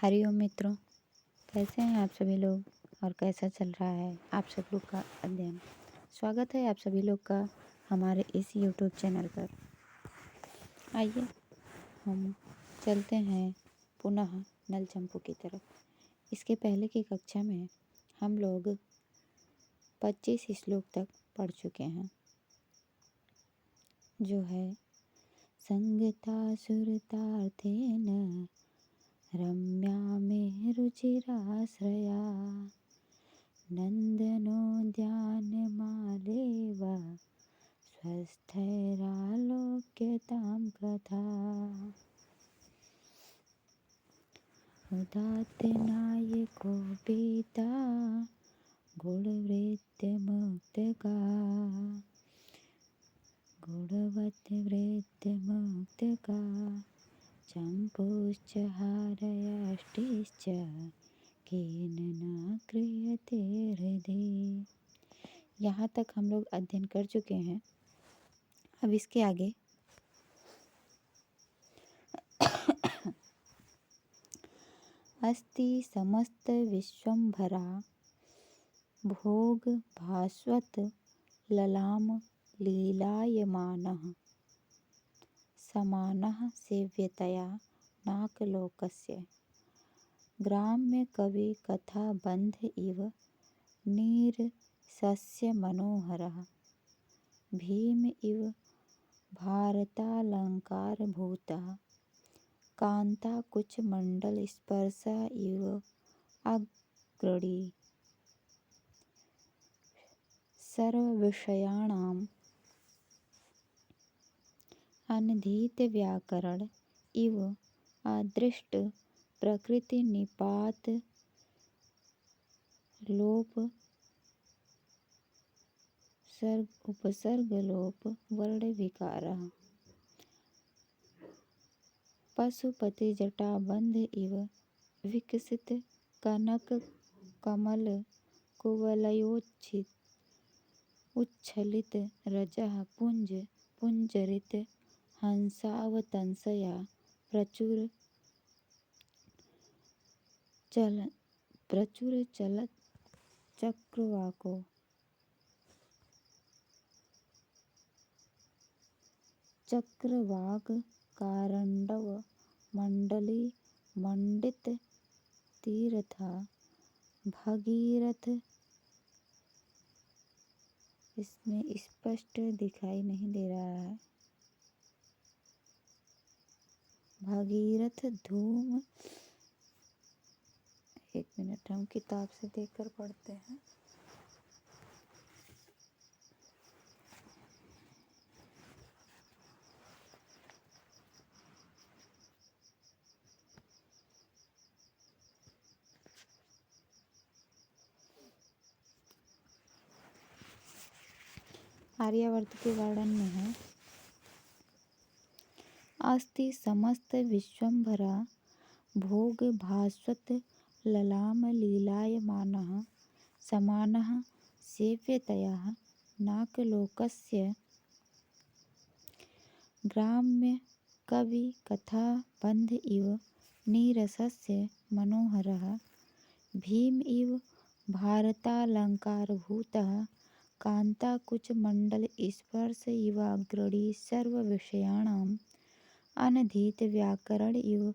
हरिओम मित्रों, कैसे हैं आप सभी लोग और कैसा चल रहा है आप सब लोग का अध्ययन। स्वागत है आप सभी लोग का हमारे इस यूट्यूब चैनल पर। आइए हम चलते हैं पुनः नल चंपू की तरफ। इसके पहले की कक्षा में हम लोग 25 श्लोक तक पढ़ चुके हैं, जो है संगता सुरतार्थेन रम्या मे रुचिराश्रया नन्दनोद्यानमालेव स्वस्थैरालोक्यतां कथा। उदात्तनायको पीता गुणवृत्तिमुक्तका गुणवद्वृत्तिमुक्तका चम्पूश्च हारयष्टिश्च केन न क्रियते हृदि। यहाँ तक हम लोग अध्ययन कर चुके हैं। अब इसके आगे अस्ति समस्त विश्वंभरा भोग भास्वत ललाम लीलायमानः समानः सेव्यतया नाकलोकस्य ग्राम्य कवि कथा बंध इव नीरसस्य मनोहरः भीम इव भारतालंकारभूतः कांताकुच मंडल स्पर्श इव अग्रणी सर्वविषयाणाम् अनधीत व्याकरण इव अदृष्ट प्रकृति निपात लोप उपसर्ग लोप वर्ण विकारः पशुपति जटाबंध इव विकसित कनक कमल कुवलयोच्छित उच्छलित रजः पुंज पुंजरित हंसावतंसया प्रचुर चलत चक्रवाको चक्रवाक कारंडव मंडली मंडित तीर्था भगीरथ। इसमें स्पष्ट दिखाई नहीं दे रहा है। भगीरथ धूम। एक मिनट, हम किताब से देखकर पढ़ते हैं। आर्यावर्त के वर्णन में है, अस्ति समस्त विश्वंभरा भोग भास्वत ललाम लीलायमानः समानः सेव्यतया नाकलोकस्य ग्राम्य कवि कथा बंध इव नीरसस्य मनोहरः भीम इव भारतालंकारभूतः कांताकुचमंडल स्पर्श इवाग्रणी सर्वविषयाणाम् अनधीत व्याकरण इव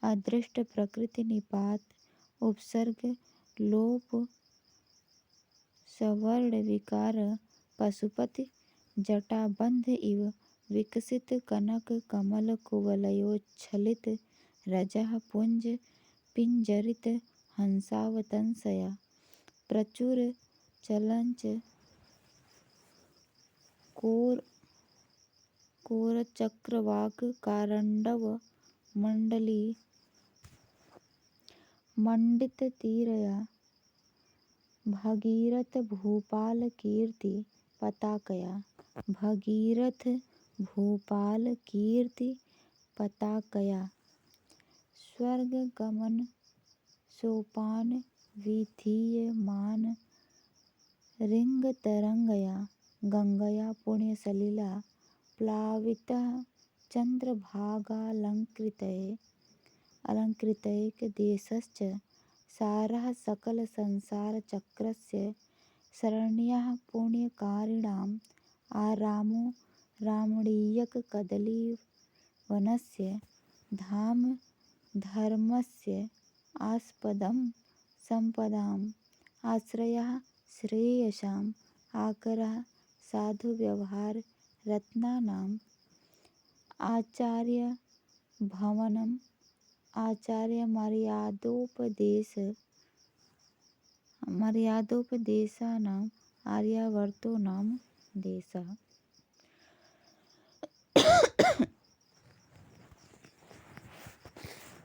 अदृष्ट प्रकृति निपात उपसर्ग लोप सवर्ण विकार पशुपति जटाबंध इव विकसित कनक कमल कुवलयोच्छलित रजः पुंज पिंजरित हंसावतंसया प्रचुर चलंच कोरचक्रवाक कारंडव मंडली मंडित तीरया भगीरथ भूपाल कीर्ति पताकया भगीरथ भूपाल कीर्ति पताकया स्वर्ग गमन सोपान विधीयमान रिंग तरंगया गंगया पुण्यसलिला प्लावितः चंद्रभागालंकृतये अलङ्कृतैक देशश्च सारः सकल संसार चक्रस्य शरण्याः पुण्यकारिणाम् आरामो रामणीयक कदलीवनस्य धाम धर्मस्य आस्पदं सम्पदाम् आश्रयः श्रेयसाम् आकरः साधुव्यवहार रत्नानाम् आचार्यभवनम् मर्यादोपदेशानाम् आर्यावर्तो नाम देशः।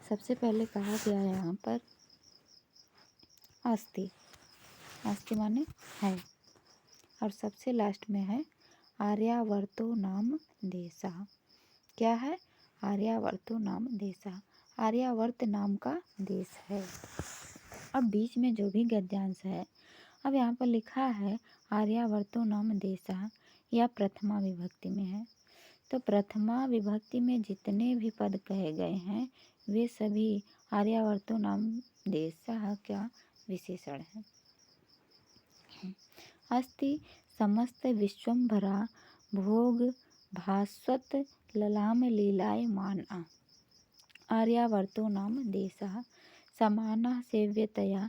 सबसे पहले कहा गया है यहाँ पर अस्ति, अस्ति माने है, और सबसे लास्ट में है आर्यावर्तो नाम देशः। क्या है? आर्यावर्तो नाम देशः, आर्यावर्त नाम का देश है। अब बीच में जो भी गद्यांश है, अब यहाँ पर लिखा है आर्यावर्तो नाम देशः, या प्रथमा विभक्ति में है। तो प्रथमा विभक्ति में जितने भी पद कहे गए हैं वे सभी आर्यावर्तो नाम देशः का विशेषण है। अस्ति समस्त विश्वम्भरा भोग भास्वत ललाम लीलायमाना आर्यावर्तो नाम देशः समानः सेव्यतया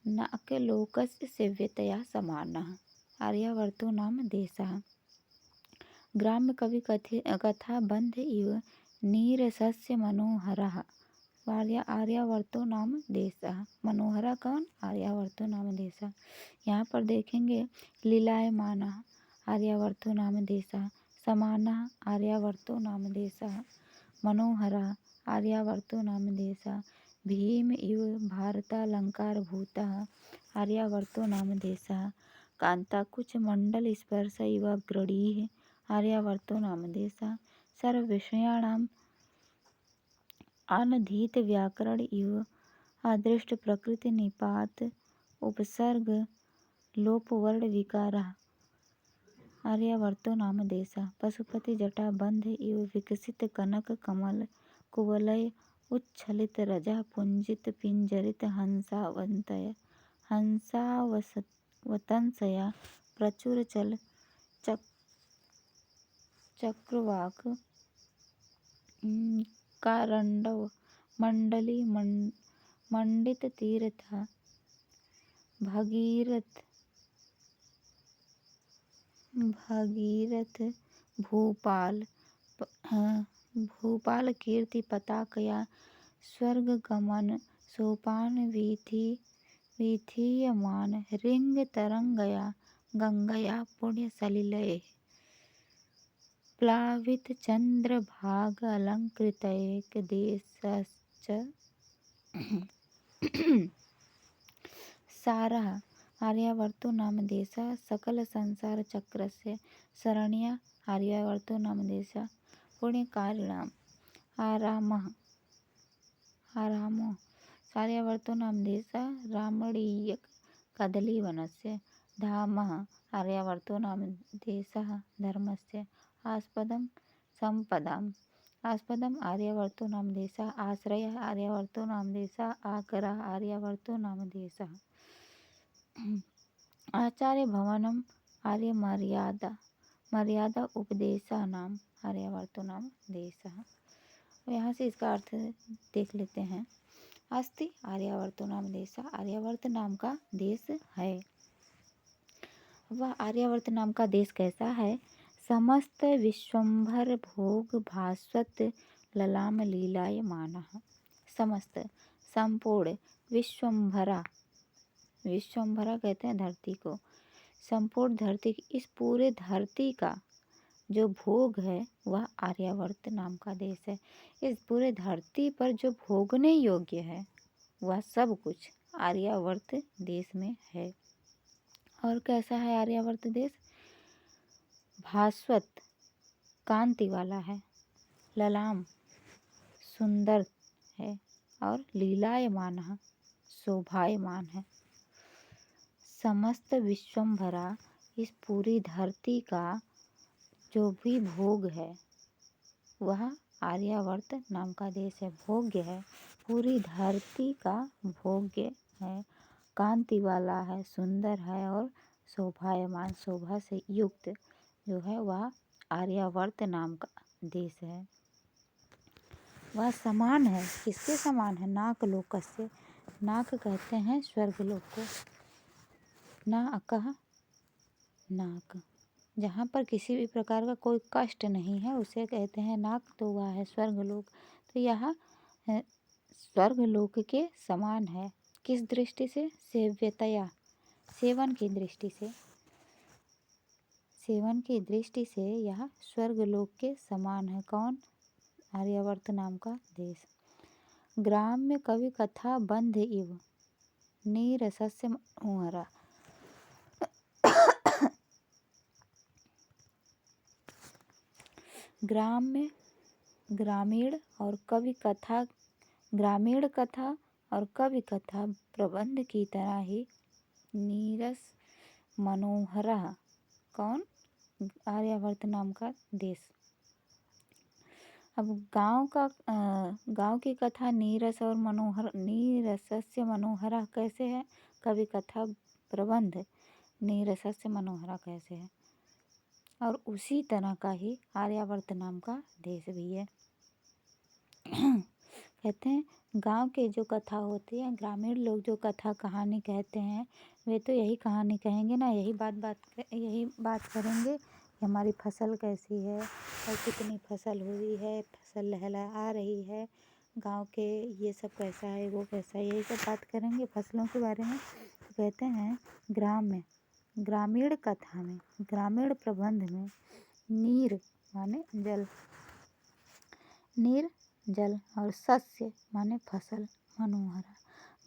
नाकलोकस्य सेव्यतया समानः आर्यावर्तो नाम देशः। ग्राम्य कवि कथा बंध इव नीरसस्य मनोहरः आर्यावर्तो नाम देशः। मनोहरा कौन? आर्यावर्तो नाम देशः। यहाँ पर देखेंगे लीलायमानः आर्यावर्तो नाम देशः, समानः आर्यावर्तो नाम देशः, मनोहरः आर्यावर्तो नाम देशः, भीम इव भारतालंकारभूतः आर्यावर्तो नाम देशः, कांताकुच मंडल स्पर्श इव अग्रणीः आर्यावर्तो नाम देशः, सर्वविषयाणाम् अनधीत व्याकरण इव अदृष्ट प्रकृति निपात उपसर्ग लोपवर्ण विकारः आर्यावर्तो नाम देशः, पशुपति जटा बंध इव विकसित कनक कमल कुवलय उच्छलित रजः पुंजित पिंजरित हंसावतंसया प्रचुर चल चक्रवाक कारंडव मंडली मंडित तीर्थ भगीरथ भूपाल कीर्ति पताकया स्वर्ग गमन सोपान वीथीयमान रिंग तरंगया गंगया पुण्य सलिलये प्लावित चंद्रभाग अलंकृतैक देशश्च सारः आर्यावर्तो नाम देशः सकल संसार चक्रस्य शरण्या आर्यावर्तो नाम देशः पुण्यकारिणाम् आरामो आर्यावर्तो नाम देशः रामणीयक कदलीवनस्य धामः आर्यावर्तो नाम देशः धर्मस्य आस्पदं सम्पदाम् आस्पदम् आर्यावर्तो नाम देशः आश्रयः आर्यावर्तो नाम देशः आकरः आर्यावर्तो नाम देशः आचार्य भवनम आर्य मर्यादा उपदेशानाम आर्यावर्तो नाम देशः। यहाँ से इसका अर्थ देख लेते हैं। अस्ति आर्यावर्तो नाम देशः, आर्यावर्त नाम का देश है। वह आर्यावर्त नाम का देश कैसा है? समस्त विश्वम्भर भोग भास्वत ललाम लीलायमानः, समस्त संपूर्ण विश्वम्भरा, विश्वम्भरा कहते हैं धरती को, संपूर्ण धरती, इस पूरे धरती का जो भोग है वह आर्यावर्त नाम का देश है। इस पूरे धरती पर जो भोगने योग्य है वह सब कुछ आर्यावर्त देश में है। और कैसा है आर्यावर्त देश? भास्वत कांति वाला है, ललाम सुंदर है, और लीलायमान शोभायमान है। समस्त विश्वम्भरा, इस पूरी धरती का जो भी भोग है वह आर्यावर्त नाम का देश है। भोग्य है, पूरी धरती का भोग्य है, कांति वाला है, सुंदर है और शोभायमान, शोभा से युक्त जो है वह आर्यावर्त नाम का देश है। वह समान है, किसके समान है? नाक लोकस्य। नाक कहते हैं स्वर्गलोक को। नाकः, नाक, जहाँ पर किसी भी प्रकार का कोई कष्ट नहीं है उसे कहते हैं नाक, तो वह है स्वर्गलोक। तो यह स्वर्गलोक के समान है। किस दृष्टि से? सेव्यतया, सेवन की दृष्टि से। सेवन की दृष्टि से यह स्वर्गलोक के समान है। कौन? आर्यावर्त नाम का देश। ग्राम में कवि कथा बंध इव नीरसस्य मनोहरा। ग्राम में ग्रामीण और कवि कथा, ग्रामीण कथा और कवि कथा प्रबंध की तरह ही नीरस मनोहरा। कौन? आर्यावर्त नाम का देश। अब गांव की कथा नीरस और मनोहर, नीरसस्य मनोहरा कैसे है? कवि कथा प्रबंध नीरसस्य मनोहरा कैसे है? और उसी तरह का ही आर्यावर्त नाम का देश भी है। कहते हैं गांव के जो कथा होती है, ग्रामीण लोग जो कथा कहानी कहते हैं, वे तो यही कहानी कहेंगे ना, यही बात करेंगे कि हमारी फसल कैसी है और कितनी फसल हुई है, फसल लहलहा रही है, गांव के ये सब कैसा है, वो कैसा है, यही सब बात करेंगे फसलों के बारे में। तो कहते हैं ग्राम में, ग्रामीण कथा में, ग्रामीण प्रबंध में नीर माने जल, नीर जल और सस्य माने फसल, मनोहरा।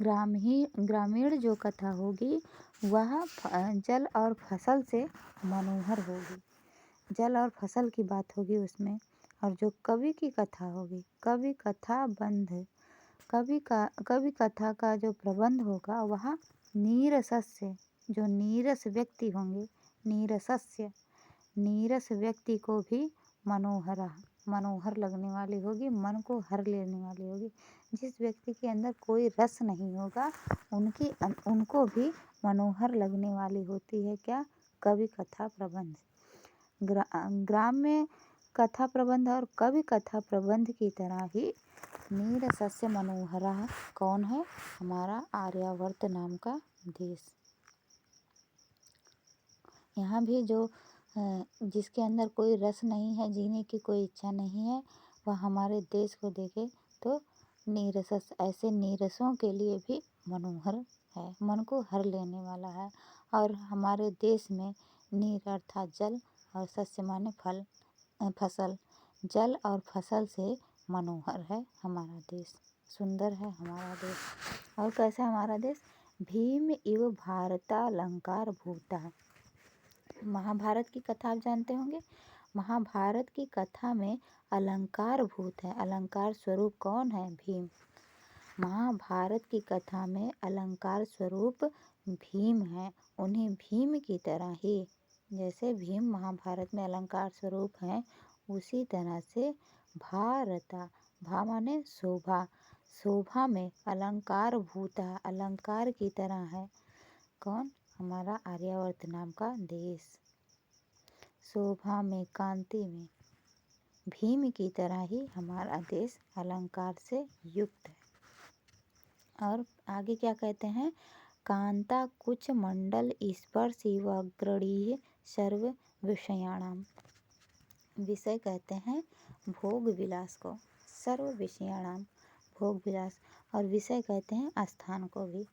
ग्रामीण जो कथा होगी वह जल और फसल से मनोहर होगी, जल और फसल की बात होगी उसमें। और जो कवि की कथा होगी, कवि कथा बंध, कवि कथा का जो प्रबंध होगा वह नीरसस्य, जो नीरस व्यक्ति होंगे, नीरसस्य, नीरस व्यक्ति को भी मनोहरा, मनोहर लगने वाली होगी, मन को हर लेने वाली होगी। जिस व्यक्ति के अंदर कोई रस नहीं होगा उनको भी मनोहर लगने वाली होती है। क्या? कवि कथा प्रबंध। ग्राम में कथा प्रबंध और कवि कथा प्रबंध की तरह ही नीरसस्य मनोहरा कौन है? हमारा आर्यावर्त नाम का देश। यहाँ भी जो जिसके अंदर कोई रस नहीं है, जीने की कोई इच्छा नहीं है, वह हमारे देश को देखे तो नीरस, ऐसे नीरसों के लिए भी मनोहर है, मन को हर लेने वाला है। और हमारे देश में नीर अर्थात जल और सस्य माने फसल, जल और फसल से मनोहर है हमारा देश, सुंदर है हमारा देश। और कैसा है हमारा देश? भीम इव भारतालंकार भूता। महाभारत की कथा आप जानते होंगे। महाभारत की कथा में अलंकार भूत है, अलंकार स्वरूप कौन है? भीम। महाभारत की कथा में अलंकार स्वरूप भीम है। उन्हें भीम की तरह ही, जैसे भीम महाभारत में अलंकार स्वरूप हैं, उसी तरह से भारता, भा माने शोभा, शोभा में अलंकार भूता, अलंकार की तरह है। कौन? हमारा आर्यावर्त नाम का देश। शोभा में, कांति में भीम की तरह ही हमारा देश अलंकार से युक्त है। और आगे क्या कहते हैं? कांता कुच मंडल स्पर्शी व अग्रणी सर्व विषयाणाम। विषय कहते हैं भोग विलास को, सर्व विषयाणाम भोग विलास, और विषय कहते हैं स्थान को भी।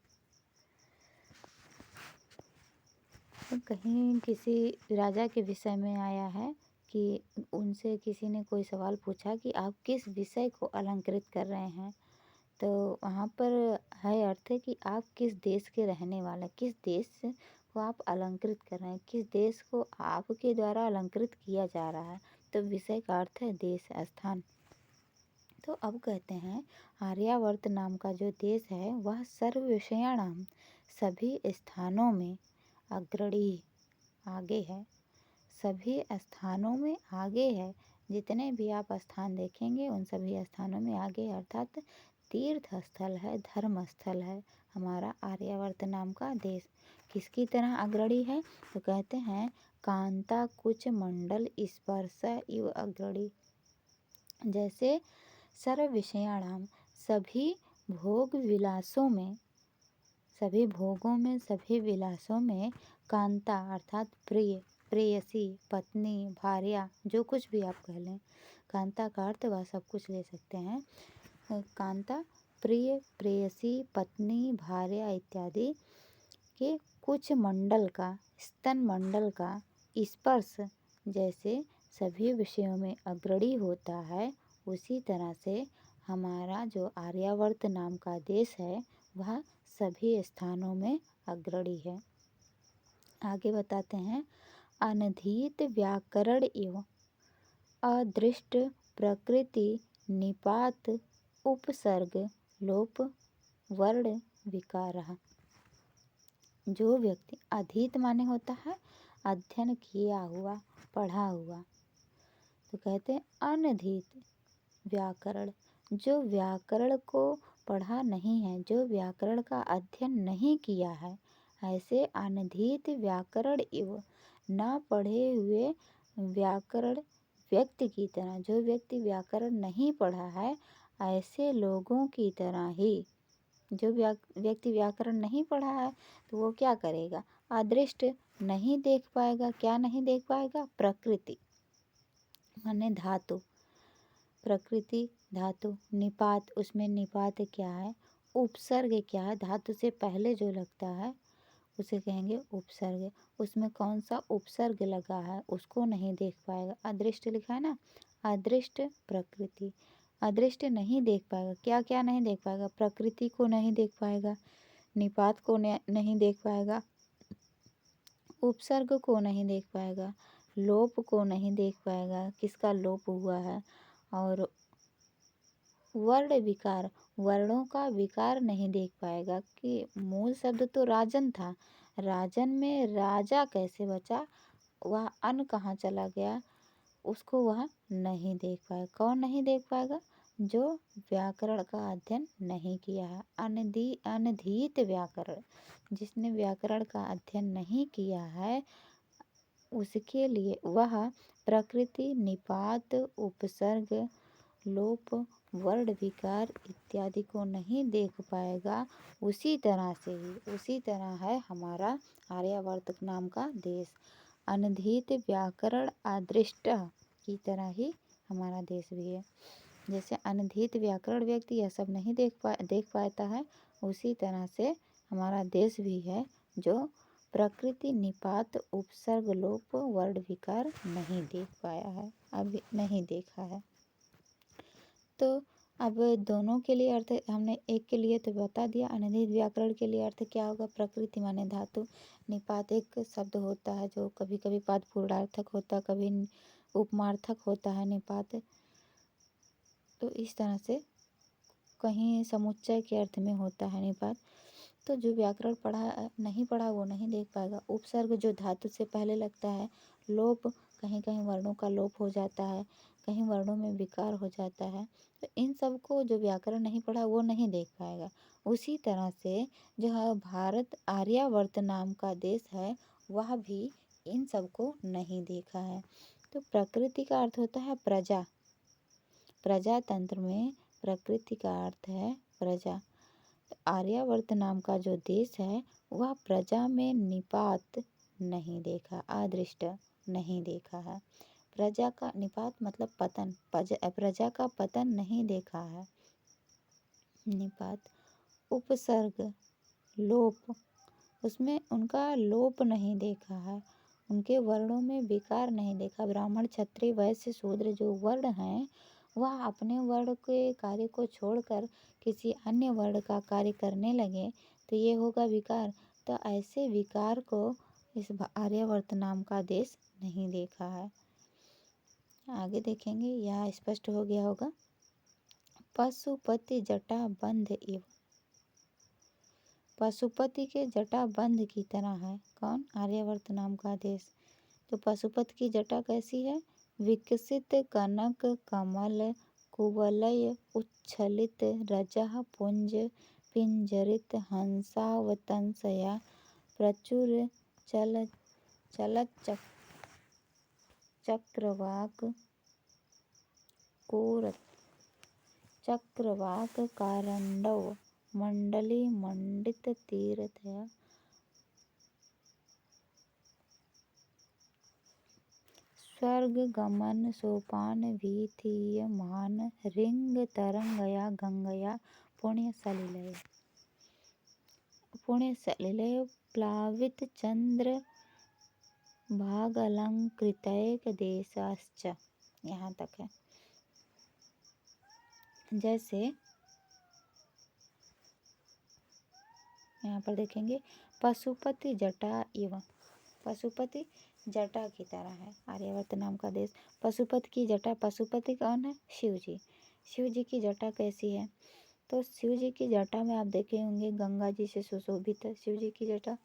कहीं किसी राजा के विषय में आया है कि उनसे किसी ने कोई सवाल पूछा कि आप किस विषय को अलंकृत कर रहे हैं, तो वहाँ पर है अर्थ है कि आप किस देश के रहने वाले, किस देश को आप अलंकृत कर रहे हैं, किस देश को आपके द्वारा अलंकृत किया जा रहा है। तो विषय का अर्थ है देश, स्थान। तो अब कहते हैं आर्यावर्त नाम का जो देश है वह सर्व विषयाणाम, सभी स्थानों में अग्रणी, आगे है, सभी स्थानों में आगे है। जितने भी आप स्थान देखेंगे उन सभी स्थानों में आगे अर्थात तीर्थ स्थल है, धर्म स्थल है हमारा आर्यावर्त नाम का देश। किसकी तरह अग्रणी है? तो कहते हैं कांता कुच मंडल स्पर्श इव अग्रणी। जैसे सर्व विषयाणाम सभी भोग विलासों में, सभी भोगों में, सभी विलासों में कांता अर्थात प्रिय, प्रेयसी, पत्नी, भार्या, जो कुछ भी आप कह लें, कांता का अर्थ वह सब कुछ ले सकते हैं। कांता प्रिय, प्रेयसी, पत्नी, भार्या इत्यादि के कुछ मंडल का, स्तन मंडल का स्पर्श जैसे सभी विषयों में अग्रणी होता है, उसी तरह से हमारा जो आर्यावर्त नाम का देश है वह सभी स्थानों में अग्रणी है। आगे बताते हैं अनधीत व्याकरण एवं अदृष्ट प्रकृति निपात उपसर्ग लोप वर्ण विकार। जो व्यक्ति, अधीत माने होता है अध्ययन किया हुआ, पढ़ा हुआ, तो कहते हैं अनधीत व्याकरण, जो व्याकरण को पढ़ा नहीं है, जो व्याकरण का अध्ययन नहीं किया है, ऐसे अनधीत व्याकरण एवं न पढ़े हुए व्याकरण व्यक्ति की तरह, जो व्यक्ति व्याकरण नहीं पढ़ा है ऐसे लोगों की तरह ही, जो व्यक्ति व्याकरण नहीं पढ़ा है तो वो क्या करेगा? अदृष्ट, नहीं देख पाएगा। क्या नहीं देख पाएगा? प्रकृति माने धातु, प्रकृति धातु, निपात, उसमें निपात क्या है? उपसर्ग क्या है? धातु से पहले जो लगता है उसे कहेंगे उपसर्ग। उसमें कौन सा उपसर्ग लगा है उसको नहीं देख पाएगा। अदृष्ट लिखा है ना, अदृष्ट प्रकृति, अदृष्ट नहीं देख पाएगा। क्या क्या नहीं देख पाएगा? प्रकृति को नहीं देख पाएगा, निपात को नहीं देख पाएगा, उपसर्ग को नहीं देख पाएगा, लोप को नहीं देख पाएगा, किसका लोप हुआ है, और वर्ण विकार, वर्णों का विकार नहीं देख पाएगा कि मूल शब्द तो राजन था, राजन में राजा कैसे बचा, वह अन कहाँ चला गया, उसको वह नहीं देख पाएगा। कौन नहीं देख पाएगा? जो व्याकरण का अध्ययन नहीं किया है। अनधीत व्याकरण, जिसने व्याकरण का अध्ययन नहीं किया है उसके लिए वह प्रकृति, निपात, उपसर्ग, लोप, वर्ण विकार इत्यादि को नहीं देख पाएगा। उसी तरह से ही, उसी तरह है हमारा आर्यावर्त नाम का देश। अनधीत व्याकरण अदृष्ट की तरह ही हमारा देश भी है। जैसे अनधीत व्याकरण व्यक्ति यह सब नहीं देख पाता है, उसी तरह से हमारा देश भी है जो प्रकृति, निपात, उपसर्ग, लोप, वर्ण विकार नहीं देख पाया है, अभी नहीं देखा है। तो अब दोनों के लिए अर्थ हमने एक के लिए तो बता दिया, अनधीत व्याकरण के लिए अर्थ क्या होगा? प्रकृति माने धातु, निपात एक शब्द होता है जो कभी कभी पद पूर्णार्थक होता है, कभी उपमार्थक होता है निपात, तो इस तरह से कहीं समुच्चय के अर्थ में होता है निपात। तो जो व्याकरण नहीं पढ़ा वो नहीं देख पाएगा। उपसर्ग जो धातु से पहले लगता है, लोप कहीं कहीं वर्णों का लोप हो जाता है, कहीं वर्णों में विकार हो जाता है, तो इन सब को जो व्याकरण नहीं पढ़ा वो नहीं देख पाएगा। उसी तरह से जो भारत आर्यावर्त नाम का देश है वह भी इन सब को नहीं देखा है। तो प्रकृति का अर्थ होता है प्रजा, प्रजातंत्र में प्रकृति का अर्थ है प्रजा। आर्यावर्त नाम का जो देश है वह प्रजा में निपात नहीं देखा, अदृष्ट नहीं देखा है। प्रजा का निपात मतलब पतन, प्रजा का पतन नहीं देखा है। निपात उपसर्ग, लोप, उसमें उनका लोप नहीं देखा है, उनके वर्णों में विकार नहीं देखा। ब्राह्मण, क्षत्रिय, वैश्य, शूद्र जो वर्ण हैं वह अपने वर्ण के कार्य को छोड़कर किसी अन्य वर्ण का कार्य करने लगे तो ये होगा विकार। तो ऐसे विकार को इस आर्यावर्त नाम का देश नहीं देखा है। आगे देखेंगे, यह स्पष्ट हो गया होगा। पशुपति जटा बंध एवं, पशुपति के जटा बंध की तरह है कौन? आर्यावर्त नाम का देश। तो पशुपति की जटा कैसी है? विकसित कनक कमल कुवलय उच्छलित रजः पुंज पिंजरित हंसावतंसया प्रचुर चलत चक्रवाक कोरत चक्रवाक कारंडव मंडली मंडित तीर्थया स्वर्ग गमन सोपान वीथीयमान रिंग तरंगया गंगया पुण्य सलिलय प्लावित चंद्र भागलंकृतैक देशाश्च। यहाँ तक है। जैसे यहाँ पर देखेंगे पशुपति जटा एवं पशुपति जटा की तरह है आर्यावर्त नाम का देश। पशुपति की जटा, पशुपति कौन है? शिव जी। शिव जी की जटा कैसी है? तो शिव जी की जटा में आप देखे होंगे गंगा जी से सुशोभित है शिव जी की जटा।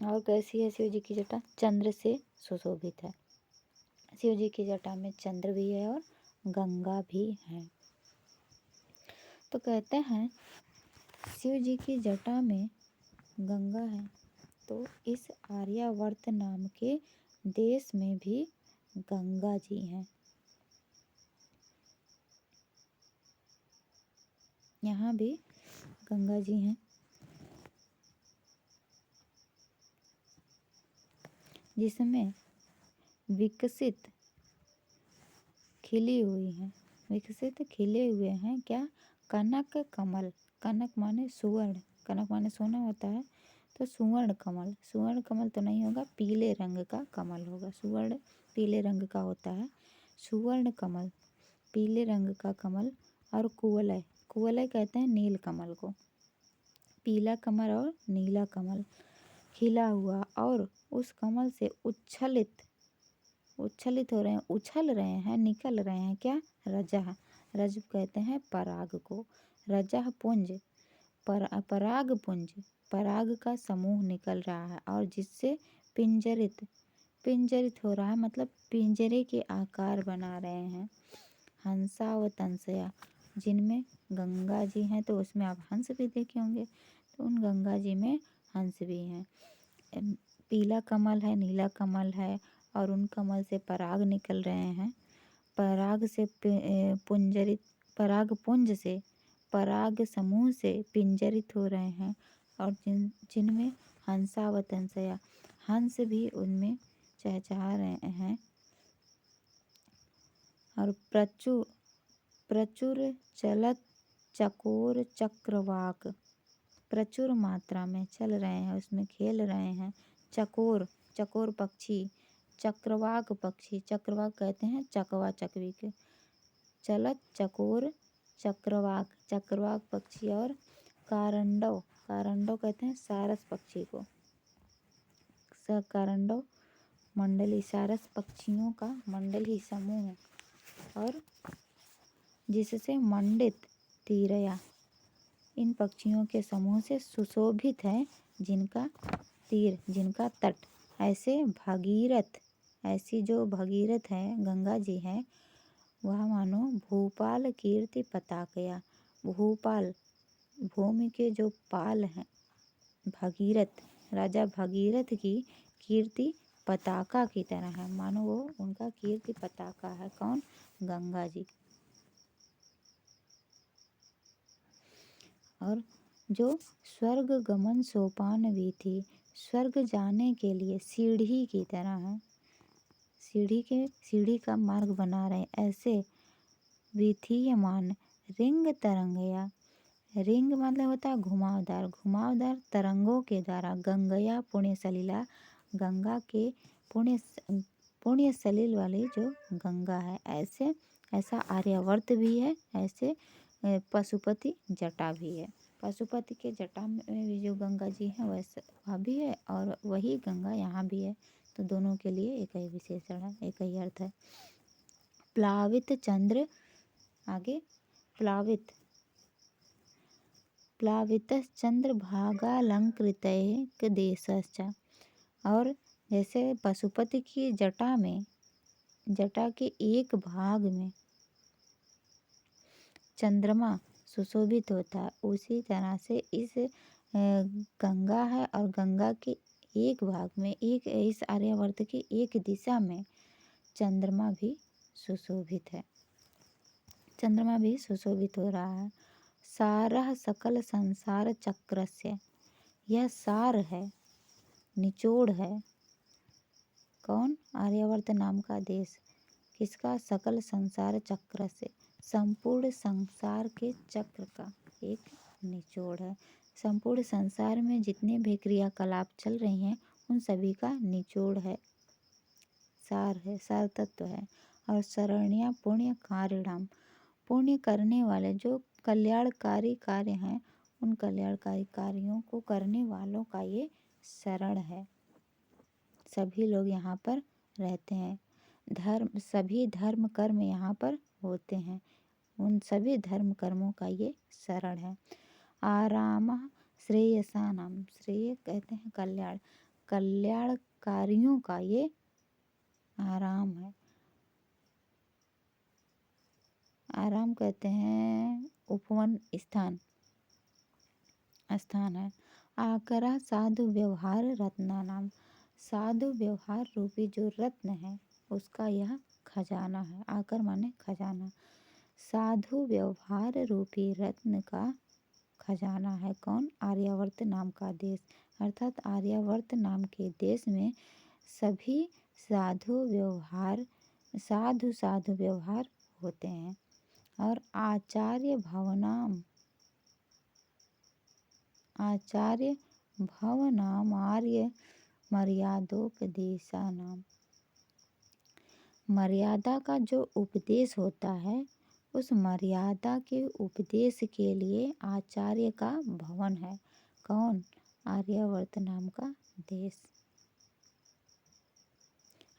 और कैसी है शिव जी की जटा? चंद्र से सुशोभित है। शिव जी की जटा में चंद्र भी है और गंगा भी है। तो कहते हैं शिव जी की जटा में गंगा है, तो इस आर्यावर्त नाम के देश में भी गंगा जी हैं। यहाँ भी गंगा जी हैं, जिसमें विकसित खिली हुई हैं, विकसित खिले हुए हैं क्या? कनक कमल। कनक माने सुवर्ण, कनक माने सोना होता है, तो सुवर्ण कमल। सुवर्ण कमल तो नहीं होगा, पीले रंग का कमल होगा। सुवर्ण पीले रंग का होता है। सुवर्ण कमल, पीले रंग का कमल। और कुवलय, कुवलय कहते हैं नील कमल को। पीला कमल और नीला कमल खिला हुआ, और उस कमल से उच्छलित हो रहे हैं, उछल रहे हैं, निकल रहे हैं क्या? रजह। रज कहते हैं पराग को। रजह पुंज, पराग पुंज, पराग का समूह निकल रहा है, और जिससे पिंजरित हो रहा है, मतलब पिंजरे के आकार बना रहे हैं। हंसावतंसया, जिनमें गंगा जी हैं, तो उसमें आप हंस भी देखे होंगे, तो उन गंगा जी में हंस भी हैं। पीला कमल है, नीला कमल है, और उन कमल से पराग निकल रहे हैं। पराग से पराग पुंज से, पराग समूह से पिंजरित हो रहे हैं, और जिनमें हंसावतंसया, हंस भी उनमें चहचहा रहे हैं। और प्रचुर चलत चकोर चक्रवाक, प्रचुर मात्रा में चल रहे हैं, उसमें खेल रहे हैं। चकोर, चकोर पक्षी, चक्रवाक पक्षी, चक्रवाक कहते हैं चकवा चकवी के। चलत चकोर चक्रवाक, चक्रवाक पक्षी। और कारंडव, कारंडव कहते हैं सारस पक्षी को। कारंडव मंडली, सारस पक्षियों का मंडली समूह, और जिससे मंडित तीरया, इन पक्षियों के समूह से सुशोभित है जिनका तीर, जिनका तट। ऐसे भागीरथ, ऐसी जो भगीरथ है गंगा जी हैं, वह मानो भूपाल कीर्ति पताकया, भूपाल भूमि के जो पाल हैं, भगीरथ, राजा भगीरथ की कीर्ति पताका की तरह है। मानो वो उनका कीर्ति पताका है। कौन? गंगा जी। और जो स्वर्ग गमन सोपान वीथी, स्वर्ग जाने के लिए सीढ़ी की तरह है, सीढ़ी का मार्ग बना रहे, ऐसे विथीयमान रिंग तरंगया, रिंग मतलब होता है घुमावदार, घुमावदार तरंगों के द्वारा, गंगया पुण्य सलिला, गंगा के पुण्य सलिल वाली जो गंगा है, ऐसा आर्यावर्त भी है, ऐसे पशुपति जटा भी है। पशुपति के जटा में भी जो गंगा जी हैं वैसे वहाँ भी है, और वही गंगा यहाँ भी है। तो दोनों के लिए एक ही विशेषण है, एक ही अर्थ है। प्लावित चंद्र, आगे प्लावित चंद्र भागालंकृतैक देशश्च, और जैसे पशुपति की जटा के एक भाग में चंद्रमा सुशोभित होता है, उसी तरह से गंगा है और गंगा के एक भाग में इस आर्यावर्त की एक दिशा में चंद्रमा भी सुशोभित है। चंद्रमा भी सुशोभित हो रहा है। सारः सकल संसार चक्रस्य, यह सार है, निचोड़ है। कौन? आर्यावर्त नाम का देश। किसका? सकल संसार चक्र से, संपूर्ण संसार के चक्र का एक निचोड़ है। संपूर्ण संसार में जितने भी क्रियाकलाप चल रही हैं उन सभी का निचोड़ है, सार है, सार तत्व है। और शरण्या पुण्य कारिणाम, पुण्य करने वाले जो कल्याणकारी कार्य हैं उन कल्याणकारी कार्यों को करने वालों का ये शरण है। सभी लोग यहाँ पर रहते हैं। सभी धर्म कर्म यहाँ पर होते हैं, उन सभी धर्म कर्मों का ये शरण है। आराम श्रेयसानाम, श्रेय कहते हैं कल्याण, कल्याणकारियों का ये आराम है। आराम कहते हैं उपवन स्थान है। आकरा साधु व्यवहार रत्ना नाम, साधु व्यवहार रूपी जो रत्न है उसका यह खजाना है। आकर माने खजाना, साधु व्यवहार रूपी रत्न का खजाना है। कौन? आर्यावर्त नाम का देश। अर्थात आर्यावर्त नाम के देश में सभी साधु व्यवहार होते हैं। और आचार्य भवनाम आर्य मर्यादोपदेशा नाम, मर्यादा का जो उपदेश होता है उस मर्यादा के उपदेश के लिए आचार्य का भवन है। कौन? आर्यावर्त नाम का देश।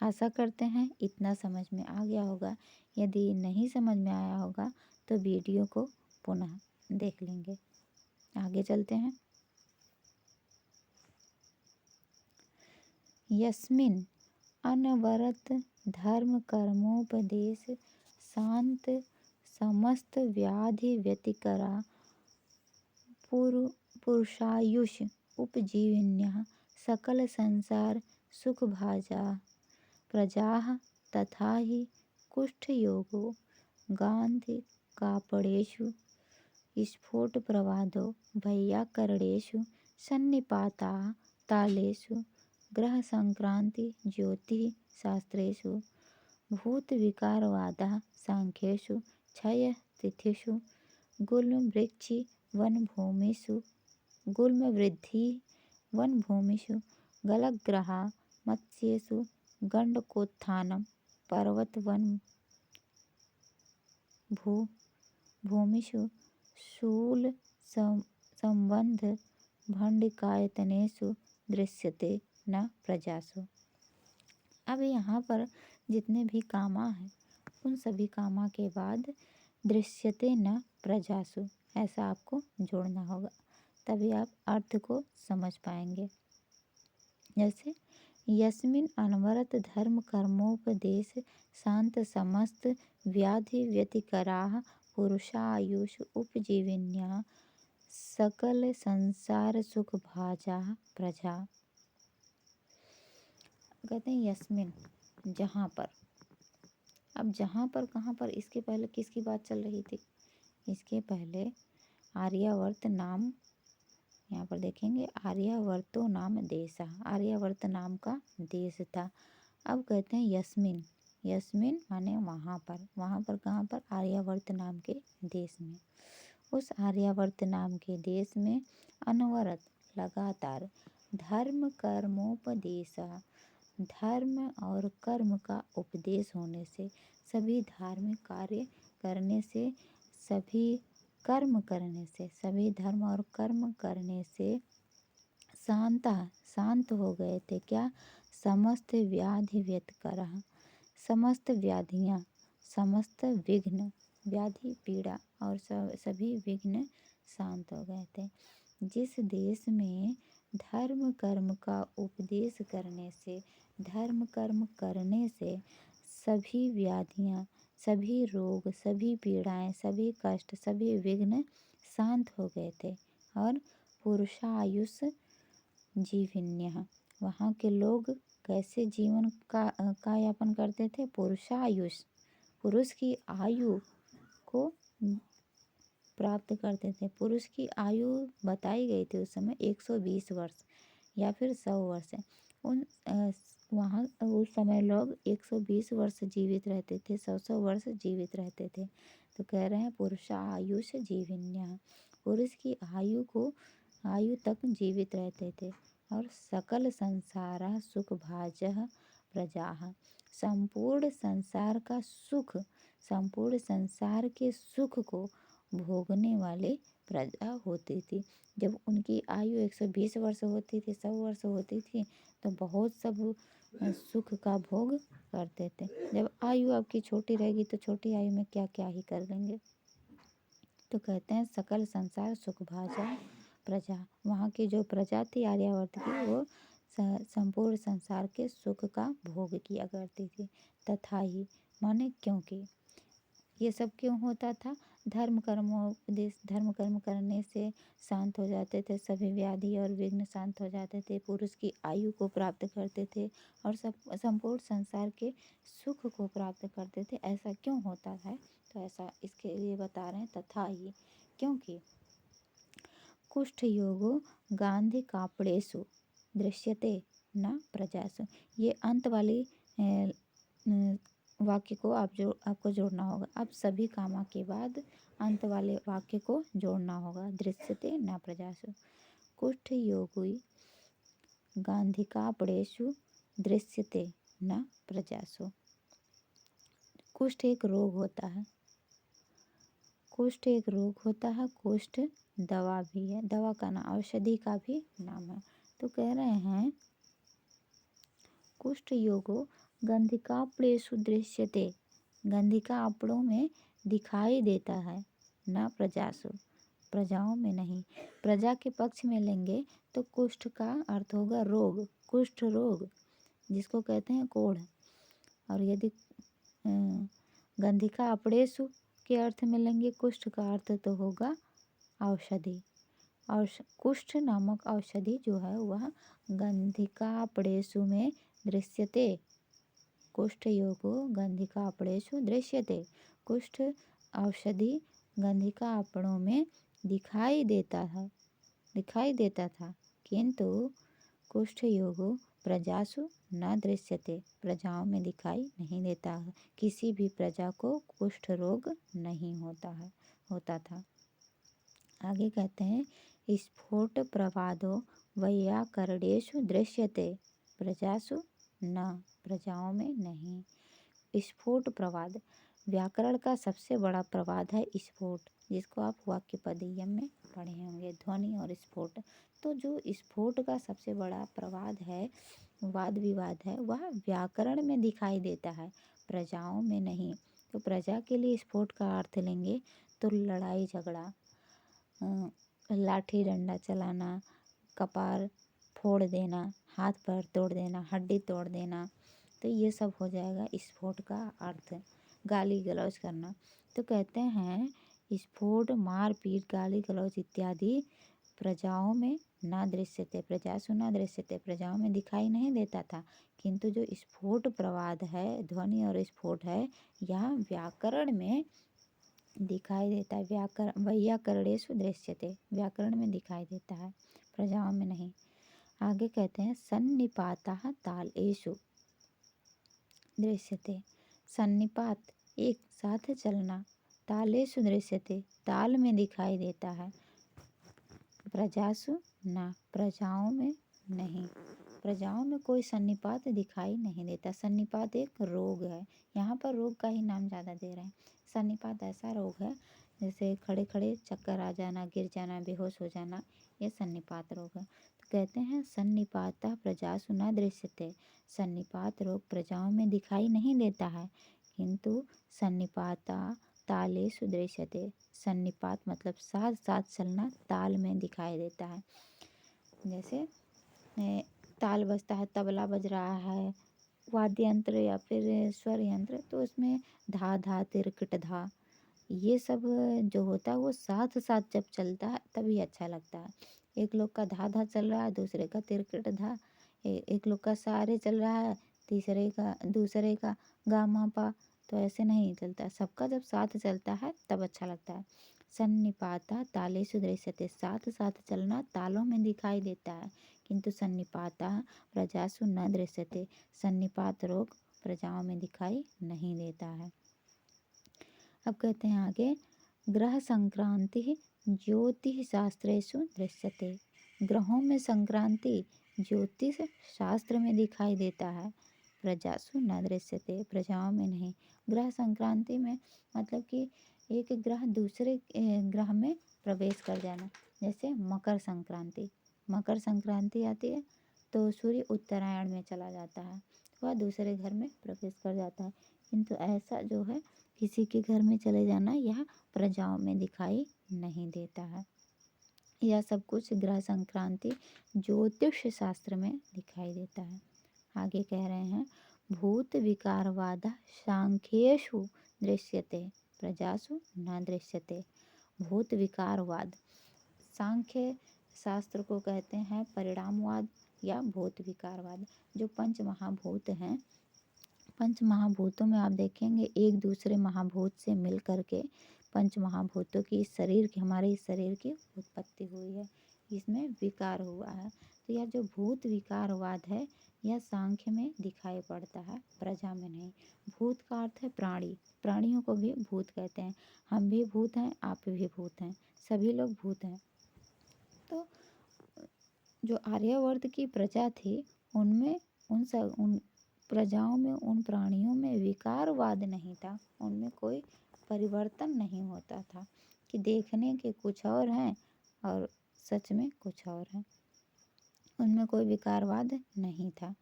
आशा करते हैं इतना समझ में आ गया होगा। यदि नहीं समझ में आया होगा तो वीडियो को पुनः देख लेंगे। आगे चलते हैं। यस्मिन अनवरत धर्म कर्मोपदेश शांत समस्त व्याधि व्यतिकरा पुरुषायुष उपजीविन्यः सकल संसार सुख भाजा प्रजाः तथा ही कुष्ठ योगो गांधी कापड़ेषु स्फोट प्रवादो भय्याकरणेषु सन्निपाता तालेषु ग्रह संक्रांति ज्योतिः शास्त्रेषु भूत विकारवादा सांख्येषु क्षय तिथिषु गुल्मवृक्षि वनभूमिषु गलग्रहा मत्स्येषु गंडकोत्थानं पर्वतवन भूमिषु शूल संबंध भंडिकायतनेषु दृश्यते न प्रजासु। अब यहाँ पर जितने भी कामा हैं उन सभी कामा के बाद दृश्यते न प्रजासु, ऐसा आपको जोड़ना होगा, तभी आप अर्थ को समझ पाएंगे। जैसे यस्मिन अनवरत धर्म कर्मोपदेश शांत समस्त व्याधि व्यतिकराः पुरुषायुष उपजीविन्यः सकल संसार सुख भाजा प्रजा। कहते हैं यस्मिन, जहाँ पर। अब जहाँ पर कहाँ पर? इसके पहले किसकी बात चल रही थी? इसके पहले आर्यावर्त नाम, यहाँ पर देखेंगे आर्यावर्तो नाम देश, आर्यावर्त नाम का देश था। अब कहते हैं यस्मिन, यस्मिन माने वहाँ पर कहाँ पर? आर्यावर्त नाम के देश में। उस आर्यावर्त नाम के देश में अनवरत लगातार धर्म कर्मोपदेश, धर्म और कर्म का उपदेश होने से, सभी धार्मिक कार्य करने से, सभी कर्म करने से, सभी धर्म और कर्म करने से शांत हो गए थे। क्या? समस्त व्याधि व्यतिकरः, समस्त व्याधियाँ, समस्त विघ्न, व्याधि पीड़ा और सभी विघ्न शांत हो गए थे। जिस देश में धर्म कर्म का उपदेश करने से, धर्म कर्म करने से सभी व्याधियाँ, सभी रोग, सभी पीड़ाएं, सभी कष्ट, सभी विघ्न शांत हो गए थे। और पुरुषायुष जीवन्यः, वहाँ के लोग कैसे जीवन का यापन करते थे? पुरुषायुष, पुरुष की आयु को प्राप्त करते थे। पुरुष की आयु बताई गई थी उस समय 120 वर्ष या फिर 100 वर्ष है। वहाँ उस समय लोग 120 वर्ष जीवित रहते थे, 100 वर्ष जीवित रहते थे। तो कह रहे हैं पुरुषायुष जीविन्यः, पुरुष की आयु तक जीवित रहते थे। और सकल संसारः सुखभाजः प्रजाः, संपूर्ण संसार का सुख, संपूर्ण संसार के सुख को भोगने वाले प्रजा होती थी। जब उनकी आयु 120 वर्ष होती थी, 100 वर्ष होती थी, तो बहुत सब सुख का भोग करते थे। जब आयु आपकी छोटी रहेगी तो छोटी आयु में क्या क्या ही कर लेंगे। तो कहते हैं सकल संसार सुख भाजा प्रजा, वहाँ की जो प्रजा थी आर्यावर्त की, वो संपूर्ण संसार के सुख का भोग किया करती थी। तथा ही माने क्योंकि, ये सब क्यों होता था? धर्म कर्म करने से शांत हो जाते थे सभी व्याधि और विघ्न, शांत हो जाते थे, पुरुष की आयु को प्राप्त करते थे और सब संपूर्ण संसार के सुख को प्राप्त करते थे। ऐसा क्यों होता है? तो ऐसा इसके लिए बता रहे हैं तथा ही, क्योंकि कुष्ठ योगो गांधी कापड़ेशु दृश्यते न प्रजासु। ये अंत वाली वाक्य को आपको जोड़ना होगा। अब सभी कामा के बाद अंत वाले वाक्य को जोड़ना होगा। दृश्यते न प्रजासु, कुष्ठ योगी गांधिकापड़ेषु दृश्यते न प्रजासु। कुष्ठ एक रोग होता है, कुष्ठ एक रोग होता है, कुष्ठ दवा भी है, दवा का नाम, औषधि का भी नाम है। तो कह रहे हैं कुष्ठ योगो गंधिकापड़ेषु दृश्यते, गंधिका अपड़ों में दिखाई देता है, न प्रजासु, प्रजाओं में नहीं। प्रजा के पक्ष में लेंगे तो कुष्ठ का अर्थ होगा रोग, कुष्ठ रोग जिसको कहते हैं कोढ़। और यदि गंधिका अपड़ेशु के अर्थ में लेंगे कुष्ठ का अर्थ तो होगा औषधि। और कुष्ठ नामक औषधि जो है वह गंधिका अपड़ेशु में दृश्यते, कुष्ठ योगो गंधिका अपड़ेषु दृश्यते, कुष्ठ औषधि गंधिका अपड़ों में दिखाई देता था, किंतु कुष्ठ योगो प्रजासु न दृश्यते, प्रजाओं में दिखाई नहीं देता है। किसी भी प्रजा को कुष्ठ रोग नहीं होता था। आगे कहते हैं स्फोट प्रवादो वैयाकरणेषु दृश्यते, प्रजासु न, प्रजाओं में नहीं। स्फोट प्रवाद, व्याकरण का सबसे बड़ा प्रवाद है स्फोट, जिसको आप वाक्य पदीयम में पढ़े होंगे, ध्वनि और स्फोट। तो जो स्फोट का सबसे बड़ा प्रवाद है, वाद विवाद है, वह व्याकरण में दिखाई देता है, प्रजाओं में नहीं। तो प्रजा के लिए स्फोट का अर्थ लेंगे तो लड़ाई झगड़ा, लाठी डंडा चलाना, कपार फोड़ देना, हाथ पैर तोड़ देना, हड्डी तोड़ देना, तो ये सब हो जाएगा स्फोट का अर्थ। गाली गलौज करना, तो कहते हैं स्फोट मार पीट गाली गलौज इत्यादि प्रजाओं में न दृश्यते, प्रजासु न दृश्यते, प्रजाओं में दिखाई नहीं देता था। किंतु जो स्फोट प्रवाद है, ध्वनि और स्फोट है, यह व्याकरण में दिखाई देता है। वैयाकरणेषु दृश्यते, व्याकरण में दिखाई देता है, प्रजाओं में नहीं। आगे कहते हैं सन्निपातः तालेषु दृश्यते, सन्निपात एक साथ चलना, तालेषु दृश्यते, ताल में दिखाई देता है, प्रजासु न, प्रजाओं में नहीं। प्रजाओं में कोई सन्निपात दिखाई नहीं देता। सन्निपात एक रोग है, यहाँ पर रोग का ही नाम ज़्यादा दे रहे हैं। सन्निपात ऐसा रोग है जैसे खड़े खड़े चक्कर आ जाना, गिर जाना, बेहोश हो जाना, ये सन्निपात रोग है। तो कहते हैं सन्निपातः प्रजासु न दृश्यते, सन्निपात रोग प्रजाओं में दिखाई नहीं देता है, किंतु सन्निपाता तालेषु दृश्यते, सन्निपात मतलब साथ साथ चलना, ताल में दिखाई देता है। जैसे ताल बजता है, तबला बज रहा है, वाद्य यंत्र या फिर स्वर यंत्र, तो उसमें धा धा तिरकिट धा, ये सब जो होता है वो साथ साथ जब चलता है तभी अच्छा लगता है। एक लोग का धा धा चल रहा है, दूसरे का तिरकिट धा, एक लोग का सारे चल रहा है, तीसरे का दूसरे का गा मा पा, तो ऐसे नहीं चलता। सबका जब साथ चलता है तब अच्छा लगता है। सन्निपाता तालेषु दृश्यते, साथ साथ चलना तालों में दिखाई देता है, किंतु सन्निपाता प्रजासु न दृश्यते, सन्निपात रोग प्रजाओं में दिखाई नहीं देता है। अब कहते हैं आगे, ग्रह संक्रांति ज्योतिष शास्त्रेषु दृश्यते, ग्रहों में संक्रांति ज्योतिष शास्त्र में दिखाई देता है, प्रजासु न दृश्यते, प्रजाओं में नहीं। ग्रह संक्रांति में मतलब कि एक ग्रह दूसरे ग्रह में प्रवेश कर जाना, जैसे मकर संक्रांति। मकर संक्रांति आती है तो सूर्य उत्तरायण में चला जाता है, वह दूसरे घर में प्रवेश कर जाता है, किंतु ऐसा जो है किसी के घर में चले जाना यह प्रजाओं में दिखाई नहीं देता है। यह सब कुछ ग्रह संक्रांति ज्योतिष शास्त्र में दिखाई देता है। आगे कह रहे हैं, भूत विकारवाद सांख्येषु दृश्यते, प्रजासु न दृश्यते। भूत विकारवाद, सांख्य शास्त्र को कहते हैं परिणामवाद या भूत विकारवाद। जो पंच महाभूत हैं, पंच महाभूतों में आप देखेंगे एक दूसरे महाभूत से मिल करके पंच महाभूतों की शरीर की, हमारे इस शरीर की उत्पत्ति हुई है, इसमें विकार हुआ है। तो यह जो भूत विकारवाद है यह सांख्य में दिखाई पड़ता है, प्रजा में नहीं। भूत का अर्थ है प्राणी, प्राणियों को भी भूत कहते हैं। हम भी भूत हैं, आप भी भूत हैं, सभी लोग भूत हैं। तो जो आर्यावर्त की प्रजा थी उनमें उन प्रजाओं में, उन प्राणियों में विकारवाद नहीं था, उनमें कोई परिवर्तन नहीं होता था कि देखने के कुछ और हैं और सच में कुछ और हैं, उनमें कोई विकारवाद नहीं था।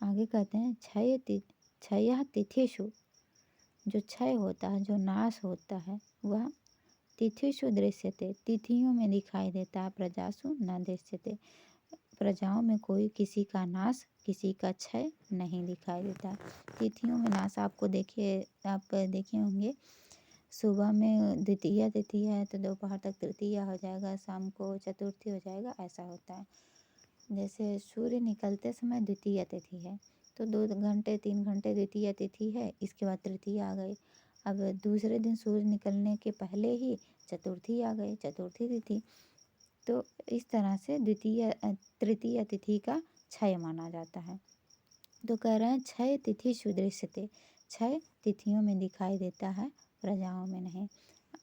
आगे कहते हैं, क्षय तिथिषु, जो क्षय होता है, जो नाश होता है, वह तिथिषु दृश्यते, तिथियों में दिखाई देता है, प्रजासु न दृश्यते, प्रजाओं में कोई किसी का नाश, किसी का क्षय नहीं दिखाई देता। तिथियों में नाश आप देखे होंगे, सुबह में द्वितीया तिथि है तो दोपहर तक तृतीया हो जाएगा, शाम को चतुर्थी हो जाएगा, ऐसा होता है। जैसे सूर्य निकलते समय द्वितीया तिथि है तो 2 घंटे 3 घंटे द्वितीया तिथि है, इसके बाद तृतीया आ गई। अब दूसरे दिन सूर्य निकलने के पहले ही चतुर्थी आ गई, चतुर्थी तिथि। तो इस तरह से तृतीया तिथि का क्षय माना जाता है। तो कह रहे हैं क्षय तिथि सुदृश्यते, क्षय तिथियों में दिखाई देता है, प्रजाओं में नहीं।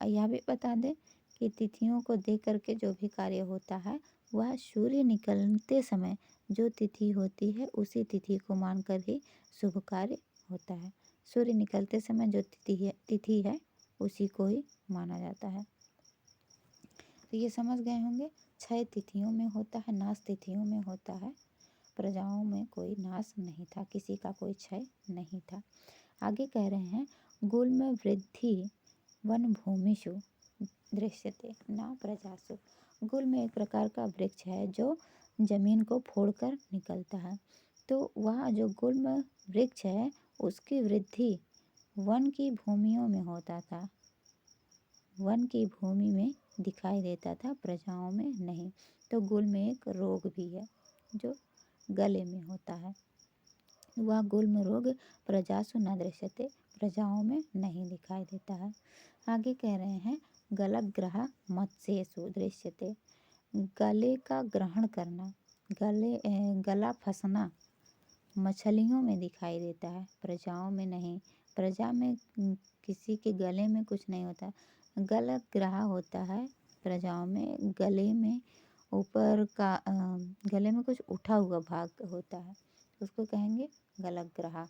यह भी बता दें कि तिथियों को देख करके जो भी कार्य होता है वह सूर्य निकलते समय जो तिथि होती है उसी तिथि को मानकर ही शुभ कार्य होता है। सूर्य निकलते समय जो तिथि है उसी को ही माना जाता है। तो ये समझ गए होंगे, क्षय तिथियों में होता है, नाश तिथियों में होता है, प्रजाओं में कोई नाश नहीं था, किसी का कोई क्षय नहीं था। आगे कह रहे हैं, गुल्म वृद्धि वन भूमिषु दृश्यते न प्रजासु। गुल्म एक प्रकार का वृक्ष है जो जमीन को फोड़कर निकलता है। तो वह जो गुल्म वृक्ष है उसकी वृद्धि वन की भूमियों में होता था, वन की भूमि में दिखाई देता था, प्रजाओं में नहीं। तो गुल्म एक रोग भी है जो गले में होता है, वह गुल्म रोग प्रजासु न दृश्यते, प्रजाओं में नहीं दिखाई देता है। आगे कह रहे हैं, गलग्रह मत्स्येषु दृश्यते, गले का ग्रहण करना, गला फंसना मछलियों में दिखाई देता है, प्रजाओं में नहीं। प्रजा में किसी के गले में कुछ नहीं होता, गलग्रह होता है प्रजाओं में, गले में ऊपर का गले में कुछ उठा हुआ भाग होता है, उसको कहेंगे गलग्रह।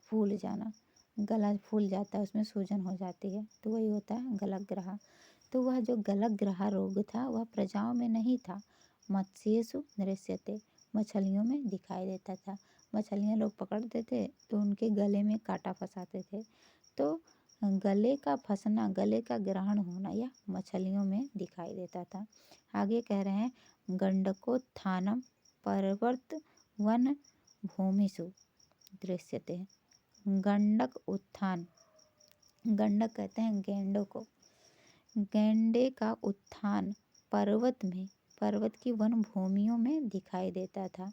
फूल जाना, गला फूल जाता है, उसमें सूजन हो जाती है, तो वही होता है गलग्रह। तो वह जो गलग्रह रोग था वह प्रजाओं में नहीं था, मत्स्येषु दृश्यते, मछलियों में दिखाई देता था। मछलियाँ लोग पकड़ते थे तो उनके गले में कांटा फंसाते थे, तो गले का फंसना, गले का ग्रहण होना यह मछलियों में दिखाई देता था। आगे कह रहे हैं, गंडकोत्थानम पर्वत वन भूमिषु दृश्यते। गंडक उत्थान, गंडक कहते हैं गेंडों को, गेंडे का उत्थान पर्वत में, पर्वत की वन भूमियों में दिखाई देता था,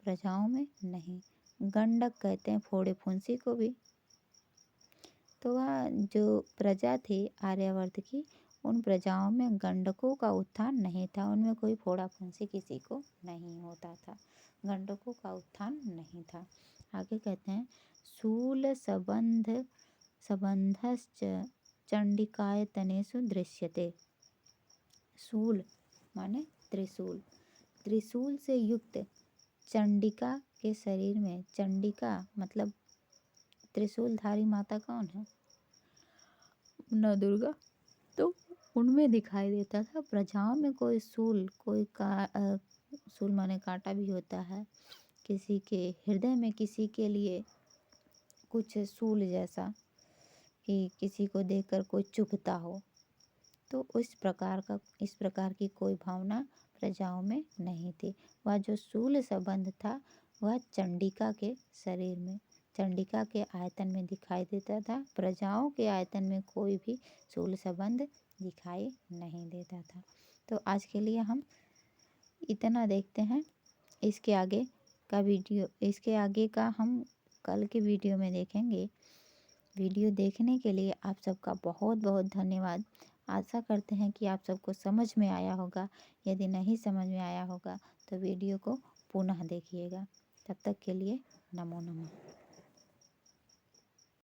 प्रजाओं में नहीं। गंडक कहते हैं फोड़े फुंसी को भी। तो वह जो प्रजा थी आर्यावर्त की, उन प्रजाओं में गंडकों का उत्थान नहीं था, उनमें कोई फोड़ा फुंसी किसी को नहीं होता था, गंडकों का उत्थान नहीं था। आगे कहते हैं शूल संबंधश्च चंडिकायतनेषु दृश्यते। शूल माने त्रिशूल, त्रिशूल से युक्त चंडिका के शरीर में, चंडिका मतलब त्रिशूलधारी माता कौन है? नौ दुर्गा। तो उनमें दिखाई देता था, प्रजाओं में कोई शूल, शूल माने कांटा भी होता है, किसी के हृदय में किसी के लिए कुछ शूल जैसा कि किसी को देखकर कोई चुभता हो, तो इस प्रकार की कोई भावना प्रजाओं में नहीं थी। वह जो शूल संबंध था वह चंडिका के शरीर में, चंडिका के आयतन में दिखाई देता था, प्रजाओं के आयतन में कोई भी शूल संबंध दिखाई नहीं देता था। तो आज के लिए हम इतना देखते हैं। इसके आगे का हम कल के वीडियो में देखेंगे। वीडियो देखने के लिए आप सबका बहुत बहुत धन्यवाद। आशा करते हैं कि आप सबको समझ में आया होगा। यदि नहीं समझ में आया होगा तो वीडियो को पुनः देखिएगा। तब तक के लिए नमो नमः।